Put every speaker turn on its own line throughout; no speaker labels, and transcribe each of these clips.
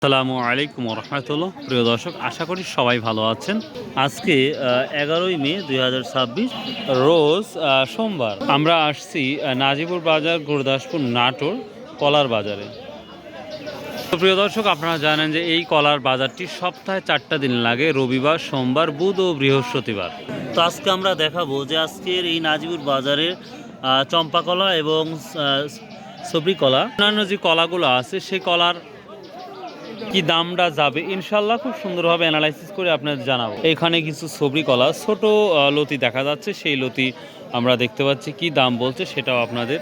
আসসালামু আলাইকুম রহমতুল্লাহ। প্রিয় দর্শক, আশা করি সবাই ভালো আছেন। আজকে 11ই মে 2026 রোজ সোমবার। আমরা আসছি নাজিপুর বাজার, গুরদাসপুর, নাটোর কলার বাজারে। তো প্রিয় দর্শক, আপনারা জানেন যে এই কলার বাজারটি সপ্তাহে 4টা দিন লাগে, রবিবার, সোমবার, বুধ ও বৃহস্পতিবার। তো আজকে আমরা দেখাবো যে আজকের এই নাজিপুর বাজারের চম্পা কলা এবং সবরি কলা, অন্যান্য যে কলাগুলো আছে সেই কলার কি দামটা যাবে ইনশাল্লাহ খুব সুন্দরভাবে অ্যানালাইসিস করে আপনাদের জানাবো। এখানে কিছু সবরি কলা ছোট লতি দেখা যাচ্ছে, সেই লতি আমরা দেখতে পাচ্ছি, কি দাম বলছে সেটাও আপনাদের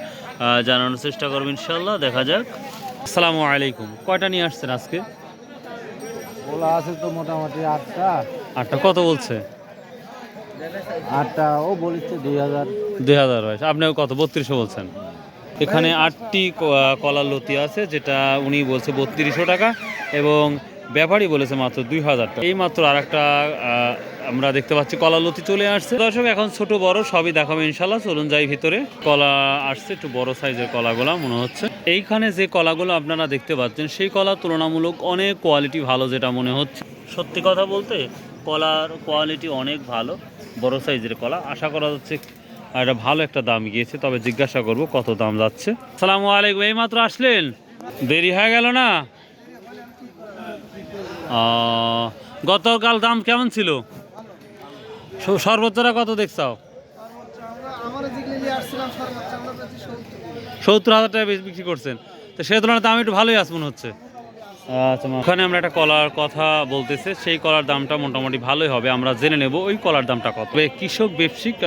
জানানোর চেষ্টা করবো ইনশাল্লাহ। দেখা যাক। আসসালামু আলাইকুম। কয়টা নিয়ে আসছেন আজকে?
ওলা আছে তো মোটামুটি আটটা।
আটটা কত বলছে?
আটটা ও বলেছে 2000।
2000 হয়েছে, আপনিও কত 3200 বলছেন? এখানে 8টি কলার লতি আছে, যেটা উনি বলছে 3200 টাকা এবং ব্যাপারী বলেছে মাত্র 2000 টাকা। এই মাত্র আর একটা আমরা দেখতে পাচ্ছি কলার লতি চলে আসছে। দর্শক, এখন ছোট বড় সবই দেখাবো ইনশাল্লাহ। চলুন যাই ভিতরে। কলা আসছে, একটু বড় সাইজের কলাগুলো মনে হচ্ছে। এইখানে যে কলাগুলো আপনারা দেখতে পাচ্ছেন সেই কলা তুলনামূলক অনেক কোয়ালিটি ভালো, যেটা মনে হচ্ছে। সত্যি কথা বলতে কলার কোয়ালিটি অনেক ভালো, বড় সাইজের কলা। আশা করা যাচ্ছে এটা ভালো একটা দাম গিয়েছে, তবে জিজ্ঞাসা করব কত দাম যাচ্ছে। আসসালামু আলাইকুম। এই মাত্র আসলেন, দেরি হয়ে গেল না? গতকাল দাম কেমন ছিল? সর্বোচ্চটা কত দেখছাও? 70,000 টাকা বিক্রি করছেন, তো সে তুলনায় দাম একটু ভালোই আছে মনে হচ্ছে। আচ্ছা, ওখানে আমরা একটা কলার কথা বলতেছে, সেই কলার দামটা মোটামুটি ভালোই হবে, আমরা জেনে নেব ওই কলার দামটা কত। কৃষক ব্যবসায়িক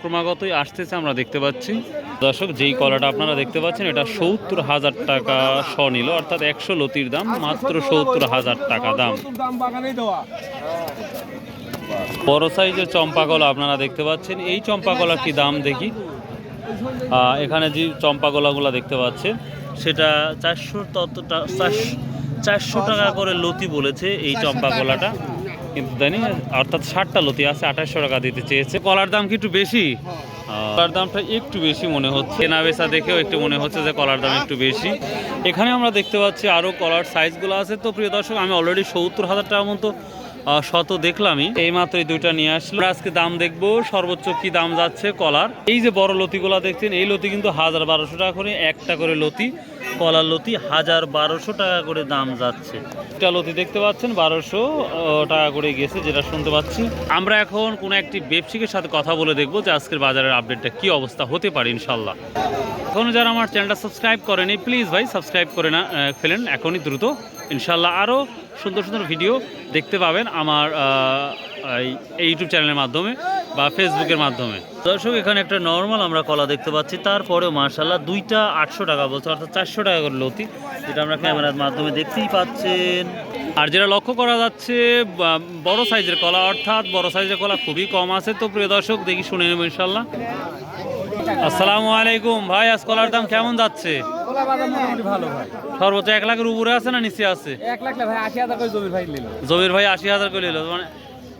ক্রমাগতই আসতেছে, আমরা দেখতে পাচ্ছি। দর্শক, যেই কলাটা আপনারা দেখতে পাচ্ছেন এটা 70,000 টাকা শ নিল, অর্থাৎ 100 লতির দাম মাত্র 70,000 টাকা দাম। বড় সাইজের চম্পা কলা আপনারা দেখতে পাচ্ছেন। এই চম্পা কলার কি দাম দেখি। এখানে যে চম্পা কলাগুলো দেখতে পাচ্ছেন সেটা 400 টাকা করে লতি বলেছে এই চম্পা কলাটা, কিন্তু জানি অর্থাৎ 60টা লতি আছে, 2800 টাকা দিতে চেয়েছে। কলার দাম কি একটু বেশি? কলার দামটা একটু বেশি মনে হচ্ছে, কেনা বেচা দেখেও একটু মনে হচ্ছে যে কলার দাম একটু বেশি। এখানে আমরা দেখতে পাচ্ছি আরও কলার সাইজগুলো আছে। তো প্রিয় দর্শক, আমি অলরেডি 70,000 টাকার মতো শত দেখলামই, এই মাত্রই দুইটা নিয়ে আসলো। আজকে দাম দেখবো সর্বোচ্চ কি দাম যাচ্ছে কলার। এই যে বড় লতিগুলা দেখছেন, এই লতি কিন্তু 1200 টাকা করে একটা করে লতি। কলার লতি 1200 টাকা করে দাম যাচ্ছে। একটা লতি দেখতে পাচ্ছেন 1200 টাকা করে গেছে, যেটা শুনতে পাচ্ছি। আমরা এখন কোনো একটি ব্যবসায়ীর সাথে কথা বলে দেখবো যে আজকের বাজারের আপডেটটা কি অবস্থা হতে পারে ইনশাল্লাহ। এখন যারা আমার চ্যানেলটা সাবস্ক্রাইব করেনি, প্লিজ ভাই সাবস্ক্রাইব করে না ফেলেন এখনই দ্রুত। ইনশাল্লাহ আরও সুন্দর সুন্দর ভিডিও দেখতে পাবেন আমার এই ইউটিউব চ্যানেলের মাধ্যমে বা ফেসবুকের মাধ্যমে। দর্শক, এখানে একটা নর্মাল আমরা কলা দেখতে পাচ্ছি, তারপরেও মার্শাল্লাহ দুইটা 800 টাকা বলছে, অর্থাৎ 400 টাকা করে লতি, যেটা আমরা ক্যামেরার মাধ্যমে দেখতেই পাচ্ছেন। আর যেটা লক্ষ্য করা যাচ্ছে বড় সাইজের কলা, অর্থাৎ বড় সাইজের কলা খুবই কম আছে। তো প্রিয় দর্শক, দেখি শুনে নেব ইনশাল্লাহ। আসসালামু আলাইকুম ভাই, আজ কলার দাম কেমন যাচ্ছে? সর্বোচ্চ 1 লাখের উপরে আছে না নিচে আছে?
1 লাখ না ভাই, 80,000 করে
জমির ভাই 80,000 করে নিল, মানে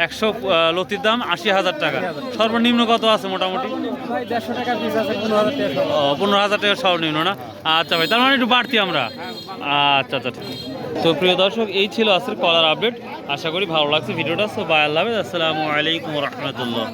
100 লতির দাম 80,000 টাকা। সর্বনিম্ন কত আছে মোটামুটি?
150 টাকা পিস আছে, 15,000 টাকা।
15,000 টাকা সর্বনিম্ন না? আচ্ছা ভাই, তার মানে একটু বাড়তি আমরা। আচ্ছা আচ্ছা, তো প্রিয় দর্শক, এই ছিল আজকের কলার আপডেট। আশা করি ভালো লাগছে ভিডিওটা। সো বাই, আল্লাহ হাফেজ, আসসালামু আলাইকুম রহমতুল্লাহ।